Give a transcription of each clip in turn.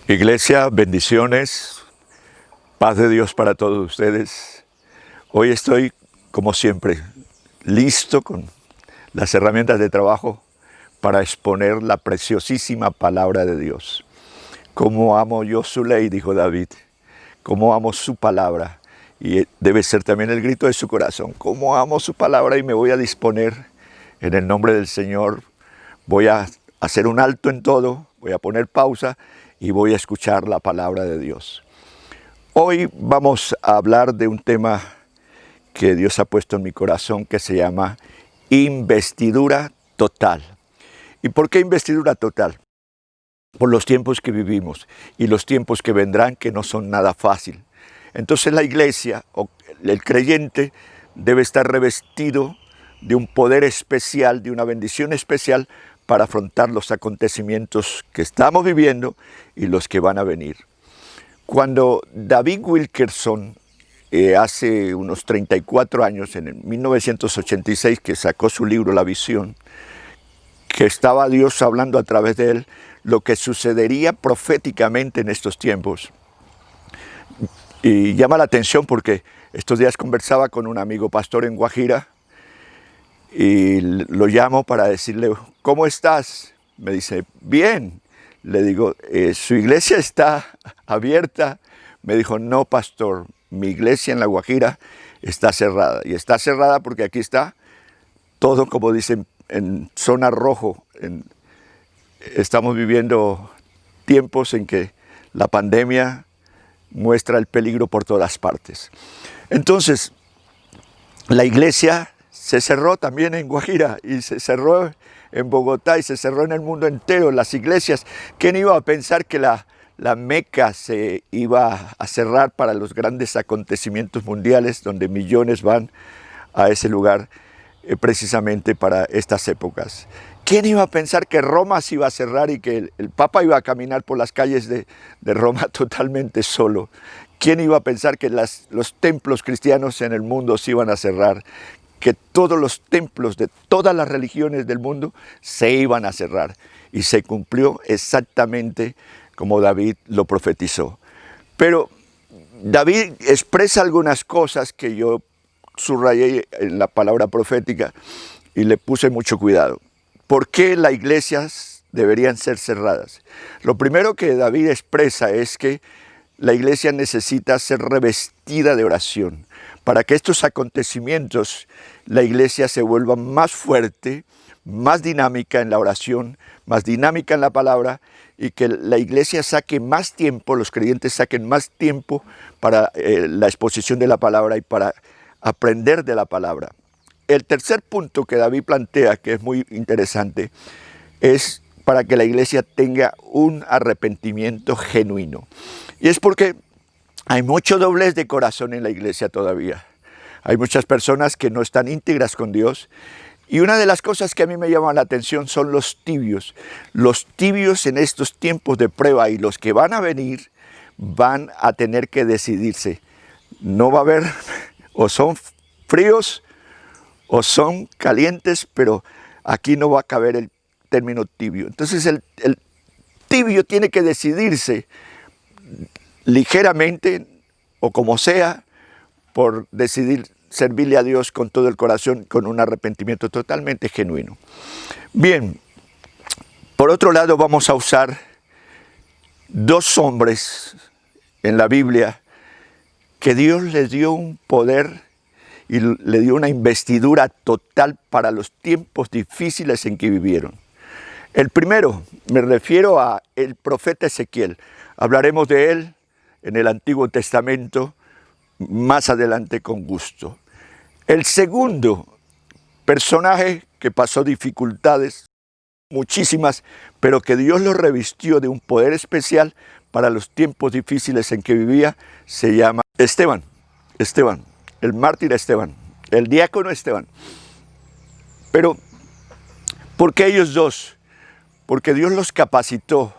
Iglesia, bendiciones, paz de Dios para todos ustedes. Hoy estoy, como siempre, listo con las herramientas de trabajo para exponer la preciosísima palabra de Dios. Cómo amo yo su ley, dijo David, cómo amo su palabra. Y debe ser también el grito de su corazón. Cómo amo su palabra y me voy a disponer en el nombre del Señor. Voy a hacer un alto en todo, voy a poner pausa y voy a escuchar la palabra de Dios. Hoy vamos a hablar de un tema que Dios ha puesto en mi corazón que se llama investidura total. ¿Y por qué investidura total? Por los tiempos que vivimos y los tiempos que vendrán, que no son nada fácil. Entonces la iglesia o el creyente debe estar revestido de un poder especial, de una bendición especial para afrontar los acontecimientos que estamos viviendo y los que van a venir. Cuando David Wilkerson, hace unos 34 años, en el 1986, que sacó su libro La Visión, que estaba Dios hablando a través de él, lo que sucedería proféticamente en estos tiempos. Y llama la atención porque estos días conversaba con un amigo pastor en Guajira y lo llamo para decirle, ¿cómo estás? Me dice, bien. Le digo, ¿su iglesia está abierta? Me dijo, no, pastor, mi iglesia en La Guajira está cerrada. Y está cerrada porque aquí está todo, como dicen, en zona rojo. Estamos viviendo tiempos en que la pandemia muestra el peligro por todas partes. Entonces, la iglesia se cerró también en Guajira y se cerró en Bogotá y se cerró en el mundo entero, las iglesias. ¿Quién iba a pensar que la Meca se iba a cerrar para los grandes acontecimientos mundiales donde millones van a ese lugar precisamente para estas épocas? ¿Quién iba a pensar que Roma se iba a cerrar y que el Papa iba a caminar por las calles de Roma totalmente solo? ¿Quién iba a pensar que los templos cristianos en el mundo se iban a cerrar? Que todos los templos de todas las religiones del mundo se iban a cerrar. Y se cumplió exactamente como David lo profetizó. Pero David expresa algunas cosas que yo subrayé en la palabra profética y le puse mucho cuidado. ¿Por qué las iglesias deberían ser cerradas? Lo primero que David expresa es que la iglesia necesita ser revestida de oración. Para que estos acontecimientos, la iglesia se vuelva más fuerte, más dinámica en la oración, más dinámica en la palabra, y que la iglesia saque más tiempo, los creyentes saquen más tiempo para la exposición de la palabra y para aprender de la palabra. El tercer punto que David plantea, que es muy interesante, es para que la iglesia tenga un arrepentimiento genuino. Y es porque hay mucho doblez de corazón en la iglesia todavía. Hay muchas personas que no están íntegras con Dios. Y una de las cosas que a mí me llama la atención son los tibios. Los tibios en estos tiempos de prueba y los que van a venir van a tener que decidirse. No va a haber, o son fríos o son calientes, pero aquí no va a caber el término tibio. Entonces el tibio tiene que decidirse ligeramente o como sea por decidir servirle a Dios con todo el corazón, con un arrepentimiento totalmente genuino. Bien, por otro lado vamos a usar dos hombres en la Biblia que Dios les dio un poder y le dio una investidura total para los tiempos difíciles en que vivieron. El primero, me refiero a el profeta Ezequiel. Hablaremos de él en el Antiguo Testamento más adelante con gusto. El segundo personaje que pasó dificultades, muchísimas, pero que Dios lo revistió de un poder especial para los tiempos difíciles en que vivía, se llama Esteban, el mártir Esteban, el diácono Esteban. Pero, ¿por qué ellos dos? Porque Dios los capacitó,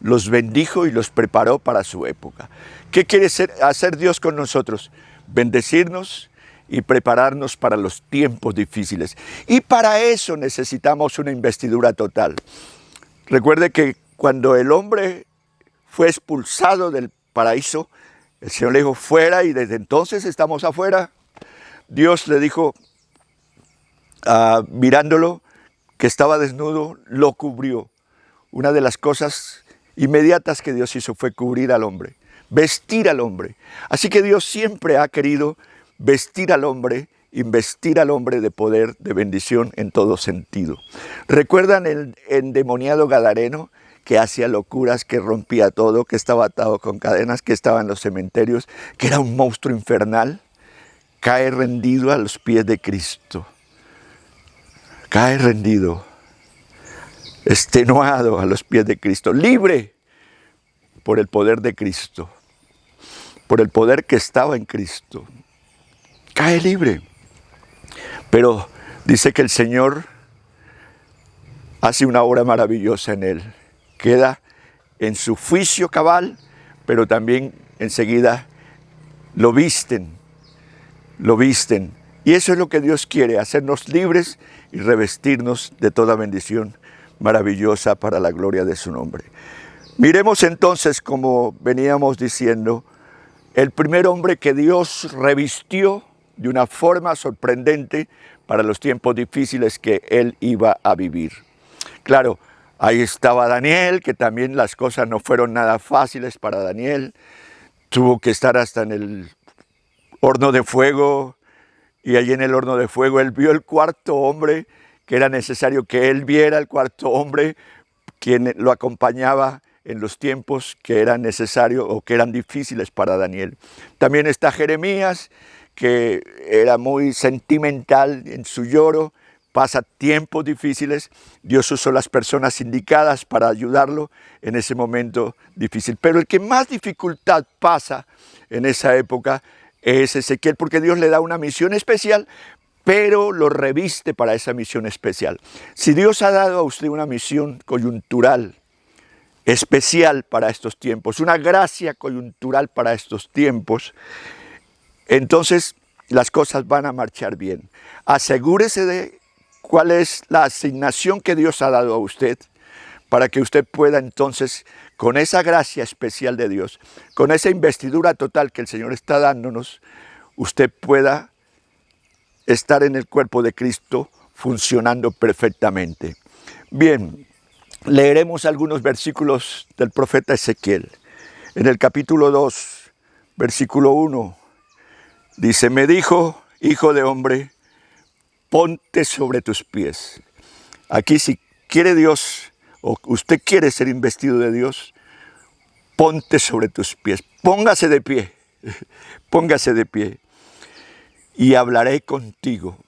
los bendijo y los preparó para su época. ¿Qué quiere hacer Dios con nosotros? Bendecirnos y prepararnos para los tiempos difíciles. Y para eso necesitamos una investidura total. Recuerde que cuando el hombre fue expulsado del paraíso, el Señor le dijo fuera y desde entonces estamos afuera. Dios le dijo, mirándolo, que estaba desnudo, lo cubrió. Una de las cosas inmediatas que Dios hizo fue cubrir al hombre, vestir al hombre. Así que Dios siempre ha querido vestir al hombre, investir al hombre de poder, de bendición en todo sentido. ¿Recuerdan el endemoniado gadareno que hacía locuras, que rompía todo, que estaba atado con cadenas, que estaba en los cementerios, que era un monstruo infernal? Cae rendido a los pies de Cristo. Cae rendido, extenuado a los pies de Cristo, libre por el poder de Cristo, por el poder que estaba en Cristo. Cae libre. Pero dice que el Señor hace una obra maravillosa en él. Queda en su juicio cabal, pero también enseguida lo visten. Y eso es lo que Dios quiere, hacernos libres y revestirnos de toda bendición maravillosa para la gloria de su nombre. Miremos entonces, como veníamos diciendo, el primer hombre que Dios revistió de una forma sorprendente para los tiempos difíciles que él iba a vivir. Claro, ahí estaba Daniel, que también las cosas no fueron nada fáciles para Daniel. Tuvo que estar hasta en el horno de fuego, y allí en el horno de fuego él vio el cuarto hombre, que era necesario que él viera, el cuarto hombre, quien lo acompañaba en los tiempos que eran necesarios o que eran difíciles para Daniel. También está Jeremías, que era muy sentimental en su lloro, pasa tiempos difíciles. Dios usó las personas indicadas para ayudarlo en ese momento difícil. Pero el que más dificultad pasa en esa época es Ezequiel, porque Dios le da una misión especial, pero lo reviste para esa misión especial. Si Dios ha dado a usted una misión coyuntural, especial para estos tiempos, una gracia coyuntural para estos tiempos, entonces las cosas van a marchar bien. Asegúrese de cuál es la asignación que Dios ha dado a usted, para que usted pueda entonces, con esa gracia especial de Dios, con esa investidura total que el Señor está dándonos, usted pueda estar en el cuerpo de Cristo funcionando perfectamente. Bien, leeremos algunos versículos del profeta Ezequiel. En el capítulo 2, versículo 1, dice, me dijo, hijo de hombre, ponte sobre tus pies. Aquí si quiere Dios, o usted quiere ser investido de Dios, ponte sobre tus pies, póngase de pie, póngase de pie, y hablaré contigo.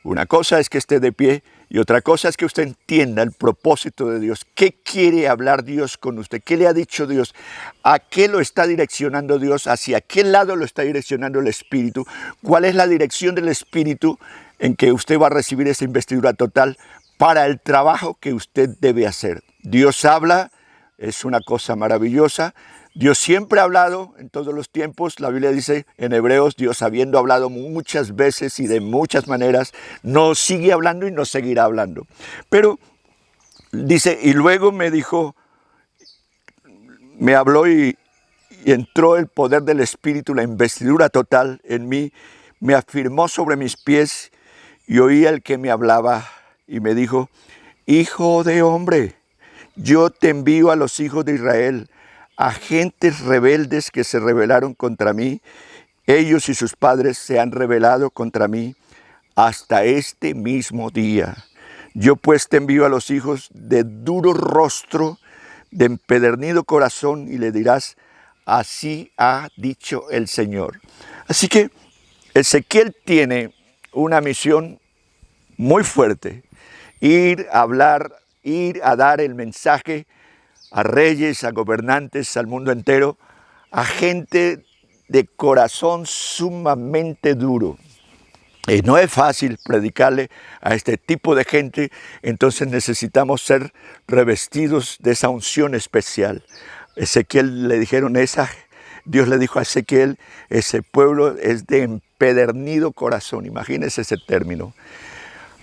Una cosa es que esté de pie, y otra cosa es que usted entienda el propósito de Dios. ¿Qué quiere hablar Dios con usted? ¿Qué le ha dicho Dios? ¿A qué lo está direccionando Dios? ¿Hacia qué lado lo está direccionando el Espíritu? ¿Cuál es la dirección del Espíritu en que usted va a recibir esa investidura total para el trabajo que usted debe hacer? Dios habla, es una cosa maravillosa. Dios siempre ha hablado en todos los tiempos. La Biblia dice en Hebreos, Dios habiendo hablado muchas veces y de muchas maneras, nos sigue hablando y nos seguirá hablando. Pero dice, y luego me dijo, me habló y entró el poder del Espíritu, la investidura total en mí, me afirmó sobre mis pies y oí al que me hablaba y me dijo, hijo de hombre, yo te envío a los hijos de Israel, a gentes rebeldes que se rebelaron contra mí. Ellos y sus padres se han rebelado contra mí hasta este mismo día. Yo pues te envío a los hijos de duro rostro, de empedernido corazón, y le dirás, así ha dicho el Señor. Así que Ezequiel tiene una misión muy fuerte, ir a hablar, ir a dar el mensaje a reyes, a gobernantes, al mundo entero, a gente de corazón sumamente duro. Y no es fácil predicarle a este tipo de gente, entonces necesitamos ser revestidos de esa unción especial. Ezequiel le dijeron Dios le dijo a Ezequiel, ese pueblo es de empedernido corazón, imagínense ese término.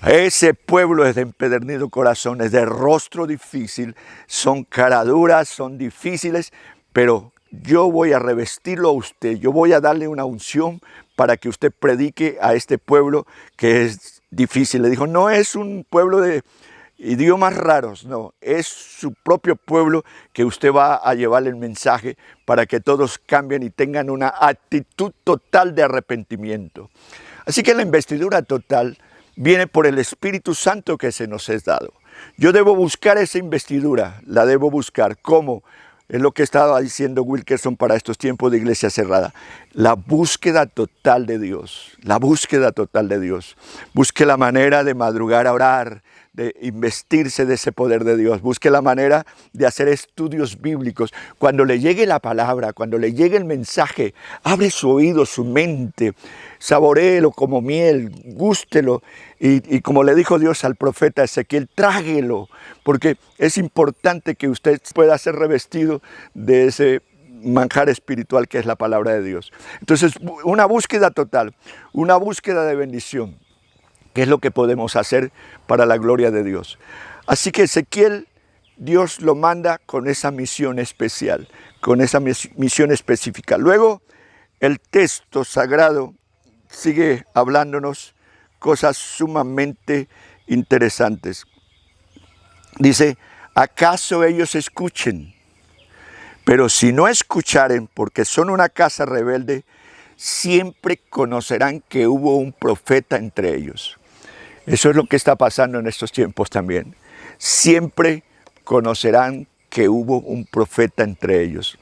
Ese pueblo es de empedernido corazón, es de rostro difícil, son caraduras, son difíciles, pero yo voy a revestirlo a usted, yo voy a darle una unción para que usted predique a este pueblo que es difícil. Le dijo, no es un pueblo de idiomas raros, no, es su propio pueblo que usted va a llevarle el mensaje para que todos cambien y tengan una actitud total de arrepentimiento. Así que la investidura total viene por el Espíritu Santo que se nos es dado. Yo debo buscar esa investidura, la debo buscar. ¿Cómo? Es lo que estaba diciendo Wilkerson para estos tiempos de iglesia cerrada. La búsqueda total de Dios, la búsqueda total de Dios. Busque la manera de madrugar a orar, de investirse de ese poder de Dios. Busque la manera de hacer estudios bíblicos. Cuando le llegue la palabra, cuando le llegue el mensaje, abre su oído, su mente, saboréelo como miel, gústelo. Y como le dijo Dios al profeta Ezequiel, tráguelo, porque es importante que usted pueda ser revestido de ese manjar espiritual que es la palabra de Dios. Entonces, una búsqueda total, una búsqueda de bendición. ¿Qué es lo que podemos hacer para la gloria de Dios? Así que Ezequiel, Dios lo manda con esa misión especial, con esa misión específica. Luego, el texto sagrado sigue hablándonos cosas sumamente interesantes. Dice, ¿acaso ellos escuchen? Pero si no escucharen, porque son una casa rebelde, siempre conocerán que hubo un profeta entre ellos. Eso es lo que está pasando en estos tiempos también. Siempre conocerán que hubo un profeta entre ellos.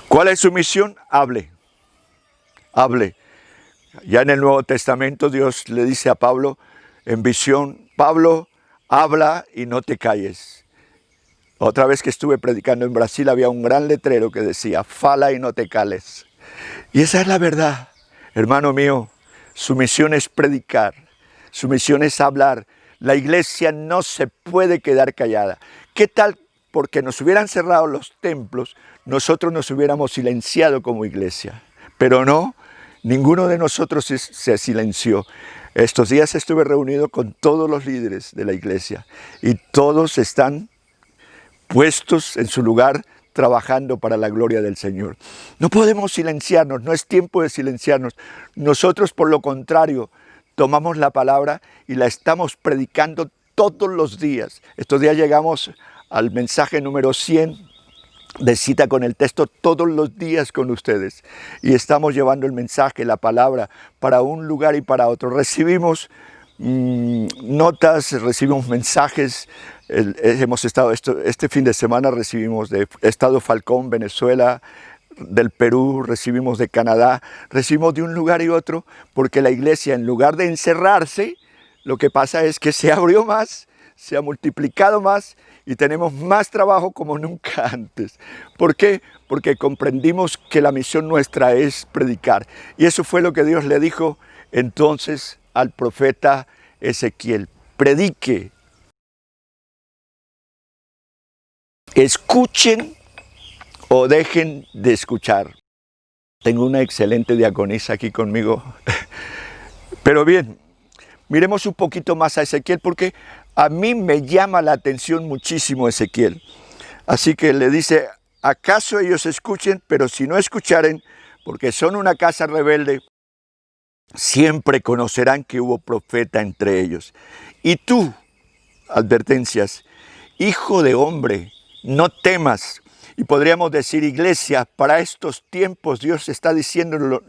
¿Cuál es su misión? Hable. Hable. Ya en el Nuevo Testamento Dios le dice a Pablo en visión, Pablo, habla y no te calles. Otra vez que estuve predicando en Brasil había un gran letrero que decía, fala y no te cales. Y esa es la verdad, hermano mío. Su misión es predicar, su misión es hablar. La iglesia no se puede quedar callada. ¿Qué tal? Porque nos hubieran cerrado los templos, nosotros nos hubiéramos silenciado como iglesia. Pero no, ninguno de nosotros se silenció. Estos días estuve reunido con todos los líderes de la iglesia y todos están puestos en su lugar trabajando para la gloria del Señor. No podemos silenciarnos, no es tiempo de silenciarnos. Nosotros, por lo contrario, tomamos la palabra y la estamos predicando todos los días. Estos días llegamos al mensaje número 100 de cita con el texto todos los días con ustedes. Y estamos llevando el mensaje, la palabra, para un lugar y para otro. Recibimos notas, recibimos mensajes. Hemos estado este fin de semana recibimos de Estado Falcón, Venezuela, del Perú, recibimos de Canadá, recibimos de un lugar y otro, porque la iglesia, en lugar de encerrarse, lo que pasa es que se abrió más, se ha multiplicado más y tenemos más trabajo como nunca antes. ¿Por qué? Porque comprendimos que la misión nuestra es predicar. Y eso fue lo que Dios le dijo entonces al profeta Ezequiel: predique, escuchen o dejen de escuchar. Tengo una excelente diaconisa aquí conmigo. Pero bien, miremos un poquito más a Ezequiel, porque a mí me llama la atención muchísimo Ezequiel. Así que le dice, ¿acaso ellos escuchen? Pero si no escucharen, porque son una casa rebelde, siempre conocerán que hubo profeta entre ellos. Y tú, advertencias, hijo de hombre, no temas. Y podríamos decir, iglesia, para estos tiempos Dios está diciéndolo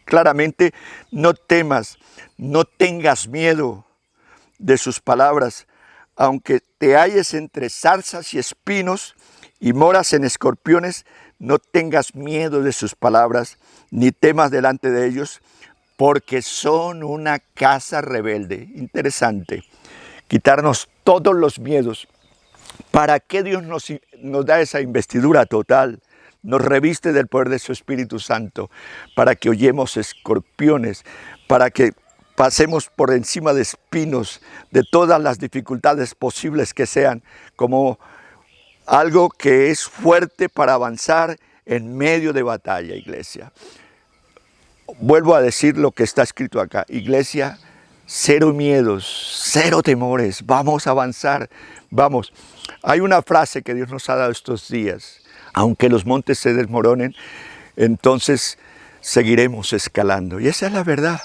claramente, no temas, no tengas miedo de sus palabras, aunque te halles entre zarzas y espinos y moras en escorpiones, no tengas miedo de sus palabras, ni temas delante de ellos, porque son una casa rebelde. Interesante, quitarnos todos los miedos. ¿Para qué Dios nos da esa investidura total? Nos reviste del poder de su Espíritu Santo, para que hollemos escorpiones, para que pasemos por encima de espinos, de todas las dificultades posibles que sean, como algo que es fuerte para avanzar en medio de batalla, iglesia. Vuelvo a decir lo que está escrito acá. Iglesia, cero miedos, cero temores, vamos a avanzar, vamos. Hay una frase que Dios nos ha dado estos días: aunque los montes se desmoronen, entonces seguiremos escalando. Y esa es la verdad.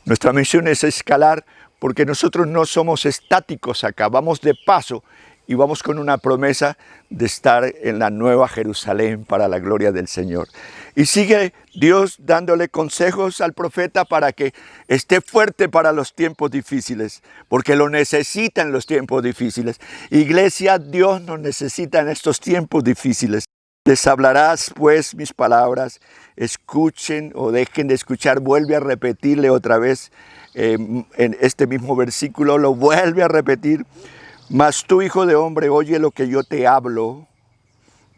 Nuestra misión es escalar porque nosotros no somos estáticos acá, vamos de paso y vamos con una promesa de estar en la nueva Jerusalén para la gloria del Señor. Y sigue Dios dándole consejos al profeta para que esté fuerte para los tiempos difíciles, porque lo necesita en los tiempos difíciles. Iglesia, Dios nos necesita en estos tiempos difíciles. Les hablarás pues mis palabras, escuchen o dejen de escuchar. Vuelve a repetirle otra vez en este mismo versículo, lo vuelve a repetir. Mas tú, hijo de hombre, oye lo que yo te hablo,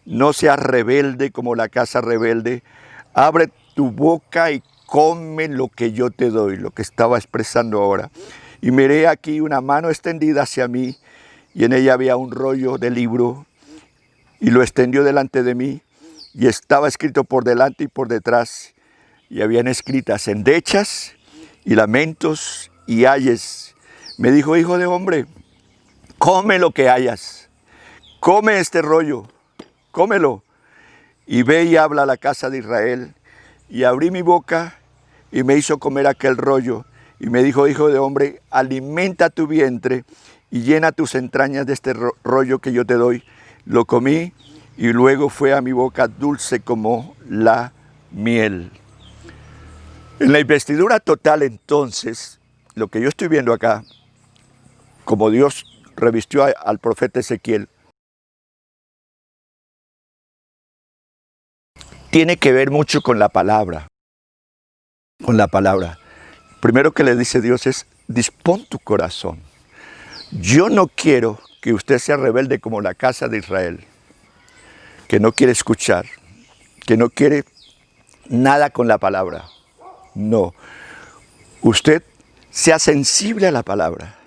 no seas rebelde como la casa rebelde, abre tu boca y come lo que yo te doy, lo que estaba expresando ahora. Y miré aquí una mano extendida hacia mí, y en ella había un rollo de libro, y lo extendió delante de mí, y estaba escrito por delante y por detrás, y habían escritas endechas, y lamentos, y ayes. Me dijo, hijo de hombre, come lo que hayas, come este rollo, cómelo, y ve y habla a la casa de Israel. Y abrí mi boca, y me hizo comer aquel rollo, y me dijo, hijo de hombre, alimenta tu vientre, y llena tus entrañas de este rollo que yo te doy. Lo comí, y luego fue a mi boca dulce como la miel. En la investidura total, entonces, lo que yo estoy viendo acá, como Dios revistió al profeta Ezequiel, tiene que ver mucho con la palabra. Con la palabra. Primero que le dice Dios es, dispón tu corazón. Yo no quiero que usted sea rebelde como la casa de Israel, que no quiere escuchar, que no quiere nada con la palabra. No. Usted sea sensible a la palabra.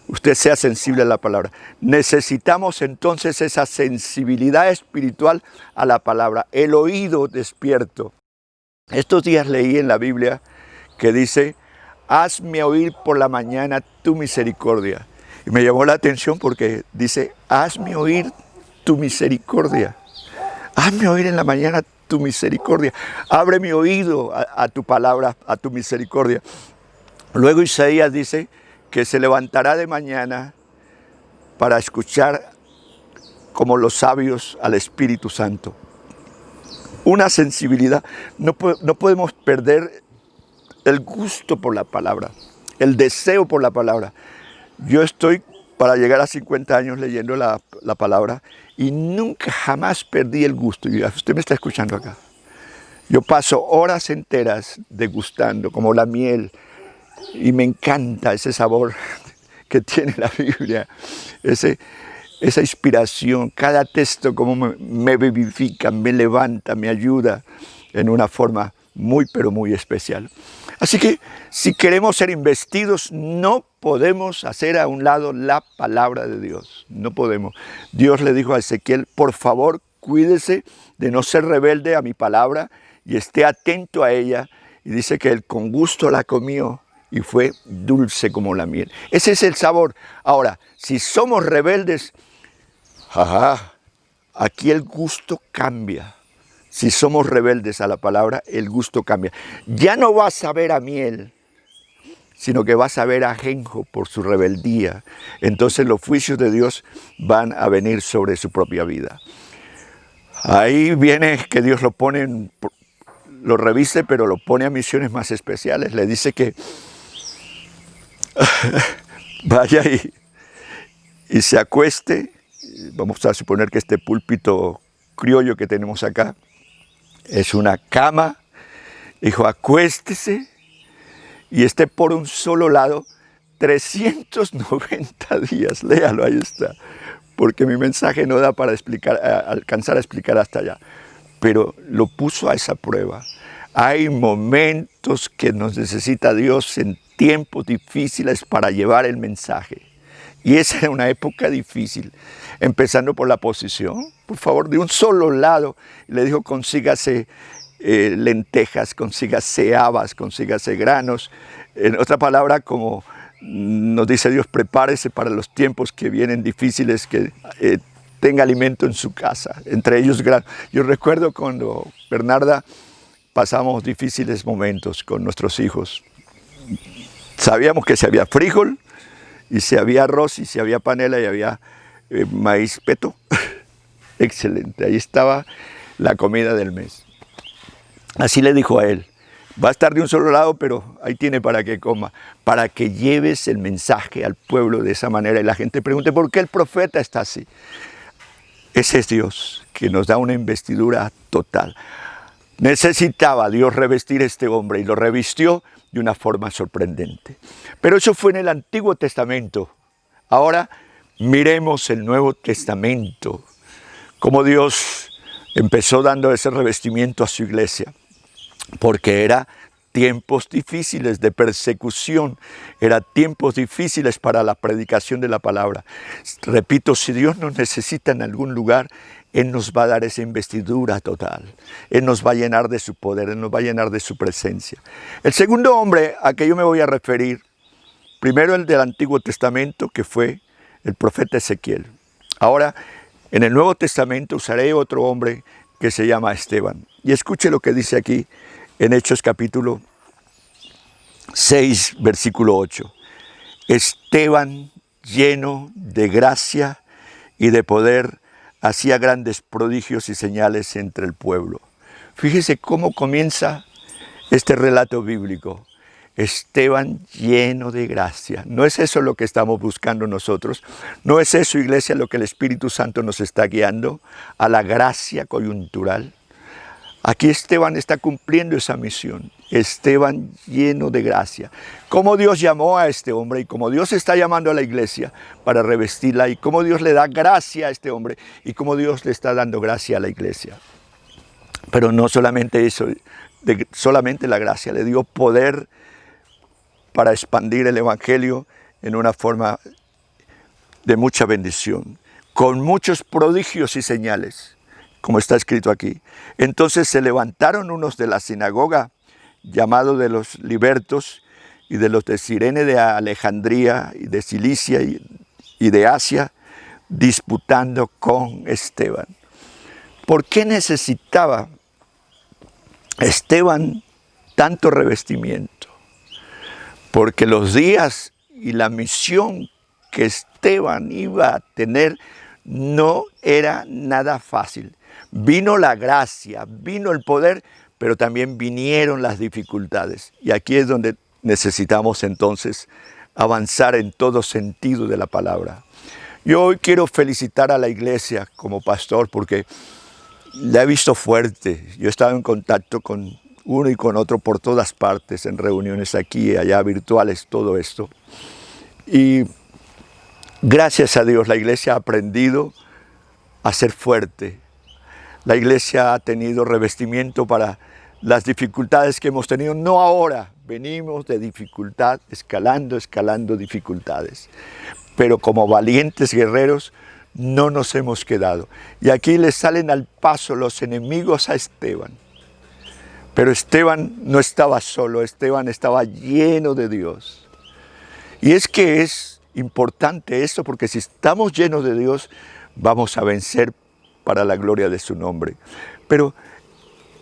Usted sea sensible a la palabra. Necesitamos entonces esa sensibilidad espiritual a la palabra, el oído despierto. Estos días leí en la Biblia que dice, hazme oír por la mañana tu misericordia. Y me llamó la atención porque dice, hazme oír tu misericordia. Hazme oír en la mañana tu misericordia. Abre mi oído a tu palabra, a tu misericordia. Luego Isaías dice que se levantará de mañana para escuchar como los sabios al Espíritu Santo. Una sensibilidad. No podemos perder el gusto por la palabra, el deseo por la palabra. Yo estoy para llegar a 50 años leyendo la palabra y nunca jamás perdí el gusto. Y usted me está escuchando acá. Yo paso horas enteras degustando como la miel y me encanta ese sabor que tiene la Biblia, esa inspiración, cada texto como me vivifica, me levanta, me ayuda en una forma muy pero muy especial. Así que si queremos ser investidos, no podemos hacer a un lado la palabra de Dios, no podemos. Dios le dijo a Ezequiel, por favor, cuídese de no ser rebelde a mi palabra y esté atento a ella. Y dice que él con gusto la comió y fue dulce como la miel. Ese es el sabor. Ahora, si somos rebeldes, aquí el gusto cambia. Si somos rebeldes a la palabra, el gusto cambia. Ya no vas a saber a miel, sino que vas a saber a ajenjo por su rebeldía. Entonces los juicios de Dios van a venir sobre su propia vida. Ahí viene que Dios lo revise, pero lo pone a misiones más especiales. Le dice que vaya y se acueste. Vamos a suponer que este púlpito criollo que tenemos acá es una cama. Dijo, acuéstese y esté por un solo lado 390 días. Léalo, ahí está. Porque mi mensaje no da para alcanzar a explicar hasta allá. Pero lo puso a esa prueba. Hay momentos que nos necesita Dios en tiempos difíciles para llevar el mensaje. Y esa era una época difícil, empezando por la posición. Por favor, de un solo lado. Le dijo, consígase lentejas, consígase habas, consígase granos, En otra palabra, como nos dice Dios, prepárese para los tiempos que vienen difíciles, que tenga alimento en su casa, entre ellos grano. Yo recuerdo cuando Bernarda pasamos difíciles momentos con nuestros hijos. Sabíamos que si había frijol, y si había arroz, y si había panela, y había maíz peto. Excelente, ahí estaba la comida del mes. Así le dijo a él, va a estar de un solo lado, pero ahí tiene para que coma, para que lleves el mensaje al pueblo de esa manera. Y la gente pregunte, ¿por qué el profeta está así? Ese es Dios, que nos da una investidura total. Necesitaba Dios revestir a este hombre y lo revistió de una forma sorprendente. Pero eso fue en el Antiguo Testamento. Ahora miremos el Nuevo Testamento, cómo Dios empezó dando ese revestimiento a su iglesia, porque era tiempos difíciles de persecución, eran tiempos difíciles para la predicación de la palabra. Repito, si Dios nos necesita en algún lugar, Él nos va a dar esa investidura total. Él nos va a llenar de su poder, Él nos va a llenar de su presencia. El segundo hombre a que yo me voy a referir, primero el del Antiguo Testamento, que fue el profeta Ezequiel. Ahora, en el Nuevo Testamento usaré otro hombre que se llama Esteban. Y escuche lo que dice aquí en Hechos capítulo 6, versículo 8. Esteban, lleno de gracia y de poder, hacía grandes prodigios y señales entre el pueblo. Fíjese cómo comienza este relato bíblico. Esteban lleno de gracia. ¿No es eso lo que estamos buscando nosotros? ¿No es eso, iglesia, lo que el Espíritu Santo nos está guiando? A la gracia coyuntural. Aquí Esteban está cumpliendo esa misión. Esteban lleno de gracia. Cómo Dios llamó a este hombre y cómo Dios está llamando a la iglesia para revestirla y cómo Dios le da gracia a este hombre y cómo Dios le está dando gracia a la iglesia. Pero no solamente eso, solamente la gracia, le dio poder para expandir el evangelio en una forma de mucha bendición, con muchos prodigios y señales, como está escrito aquí. Entonces se levantaron unos de la sinagoga, llamados de los libertos, y de los de Cirene de Alejandría, y de Cilicia, y de Asia, disputando con Esteban. ¿Por qué necesitaba Esteban tanto revestimiento? Porque los días y la misión que Esteban iba a tener no era nada fácil. Vino la gracia, vino el poder, pero también vinieron las dificultades. Y aquí es donde necesitamos entonces avanzar en todo sentido de la palabra. Yo hoy quiero felicitar a la iglesia como pastor porque la he visto fuerte. Yo he estado en contacto con uno y con otro por todas partes, en reuniones aquí y allá, virtuales, todo esto. Y gracias a Dios la iglesia ha aprendido a ser fuerte. La iglesia ha tenido revestimiento para las dificultades que hemos tenido. No ahora, venimos de dificultad, escalando dificultades. Pero como valientes guerreros no nos hemos quedado. Y aquí le salen al paso los enemigos a Esteban. Pero Esteban no estaba solo, Esteban estaba lleno de Dios. Y es que es importante esto porque si estamos llenos de Dios, vamos a vencer para la gloria de su nombre. Pero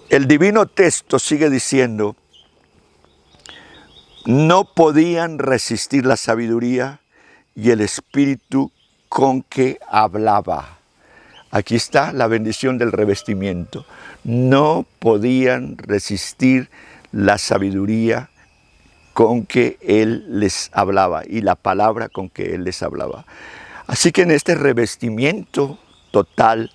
el divino texto sigue diciendo, no podían resistir la sabiduría y el espíritu con que hablaba. Aquí está la bendición del revestimiento. No podían resistir la sabiduría con que Él les hablaba y la palabra con que Él les hablaba. Así que en este revestimiento total,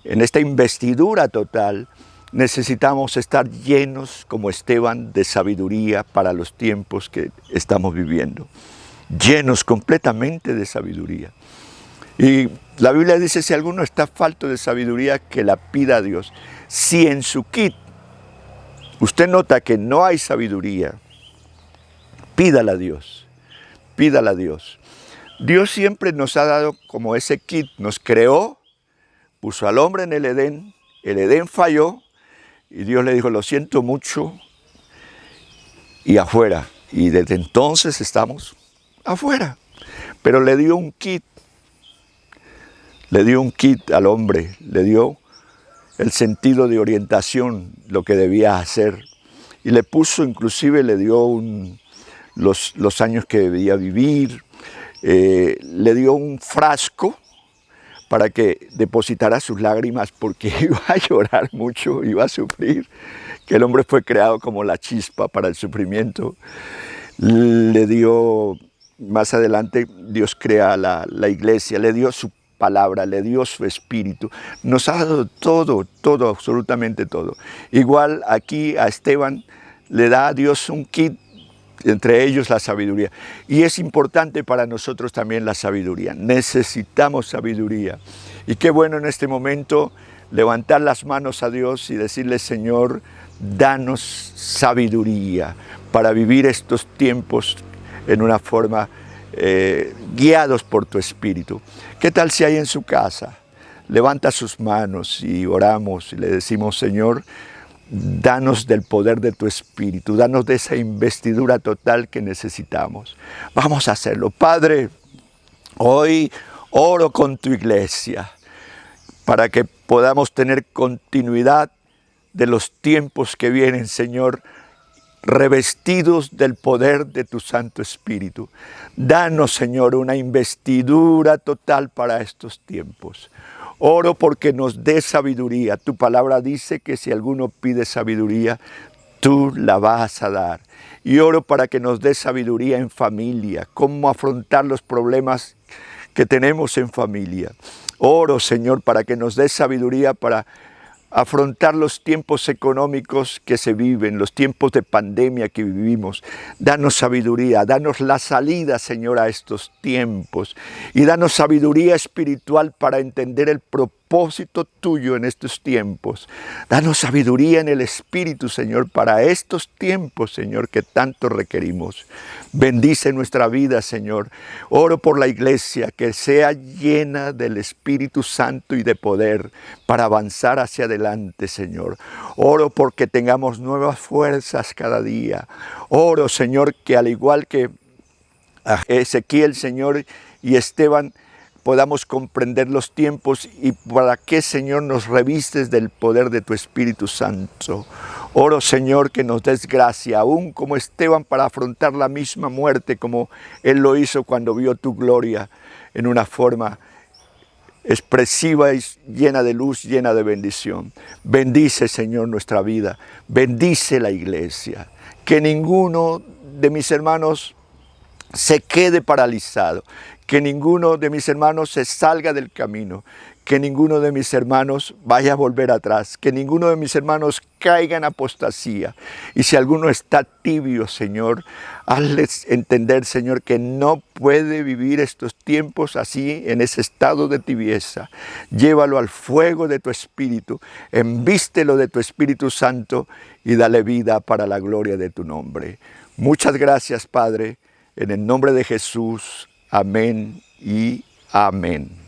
en esta investidura total, necesitamos estar llenos como Esteban de sabiduría para los tiempos que estamos viviendo. Llenos completamente de sabiduría. Y la Biblia dice, si alguno está falto de sabiduría, que la pida a Dios. Si en su kit usted nota que no hay sabiduría, pídala a Dios, pídala a Dios. Dios siempre nos ha dado como ese kit, nos creó, puso al hombre en el Edén falló, y Dios le dijo, lo siento mucho, y afuera. Y desde entonces estamos afuera. Pero le dio un kit al hombre, le dio el sentido de orientación, lo que debía hacer. Y le puso, inclusive le dio los años que debía vivir, le dio un frasco para que depositara sus lágrimas porque iba a llorar mucho, iba a sufrir, que el hombre fue creado como la chispa para el sufrimiento. Le dio, más adelante Dios crea la iglesia, le dio su palabra, le dio su espíritu, nos ha dado todo, absolutamente todo. Igual aquí a Esteban le da a Dios un kit, entre ellos la sabiduría. Y es importante para nosotros también la sabiduría. Necesitamos sabiduría. Y qué bueno en este momento levantar las manos a Dios y decirle: Señor, danos sabiduría para vivir estos tiempos en una forma guiados por tu Espíritu. ¿Qué tal si hay en su casa? Levanta sus manos y oramos y le decimos: Señor, danos del poder de tu Espíritu, danos de esa investidura total que necesitamos. Vamos a hacerlo. Padre, hoy oro con tu iglesia para que podamos tener continuidad de los tiempos que vienen, Señor, revestidos del poder de tu Santo Espíritu. Danos, Señor, una investidura total para estos tiempos. Oro porque nos dé sabiduría. Tu palabra dice que si alguno pide sabiduría, tú la vas a dar. Y oro para que nos dé sabiduría en familia, cómo afrontar los problemas que tenemos en familia. Oro, Señor, para que nos dé sabiduría para afrontar los tiempos económicos que se viven, los tiempos de pandemia que vivimos. Danos sabiduría, danos la salida, Señor, a estos tiempos. Y danos sabiduría espiritual para entender el propósito tuyo en estos tiempos. Danos sabiduría en el Espíritu, Señor, para estos tiempos, Señor, que tanto requerimos. Bendice nuestra vida, Señor. Oro por la iglesia, que sea llena del Espíritu Santo y de poder para avanzar hacia adelante, Señor. Oro porque tengamos nuevas fuerzas cada día. Oro, Señor, que al igual que a Ezequiel, Señor, y Esteban, podamos comprender los tiempos y para que, Señor, nos revistes del poder de tu Espíritu Santo. Oro, Señor, que nos des gracia, aún como Esteban, para afrontar la misma muerte como él lo hizo cuando vio tu gloria en una forma expresiva y llena de luz, llena de bendición. Bendice, Señor, nuestra vida. Bendice la iglesia. Que ninguno de mis hermanos se quede paralizado. Que ninguno de mis hermanos se salga del camino. Que ninguno de mis hermanos vaya a volver atrás. Que ninguno de mis hermanos caiga en apostasía. Y si alguno está tibio, Señor, hazles entender, Señor, que no puede vivir estos tiempos así, en ese estado de tibieza. Llévalo al fuego de tu Espíritu. Envístelo de tu Espíritu Santo y dale vida para la gloria de tu nombre. Muchas gracias, Padre. En el nombre de Jesús. Amén y amén.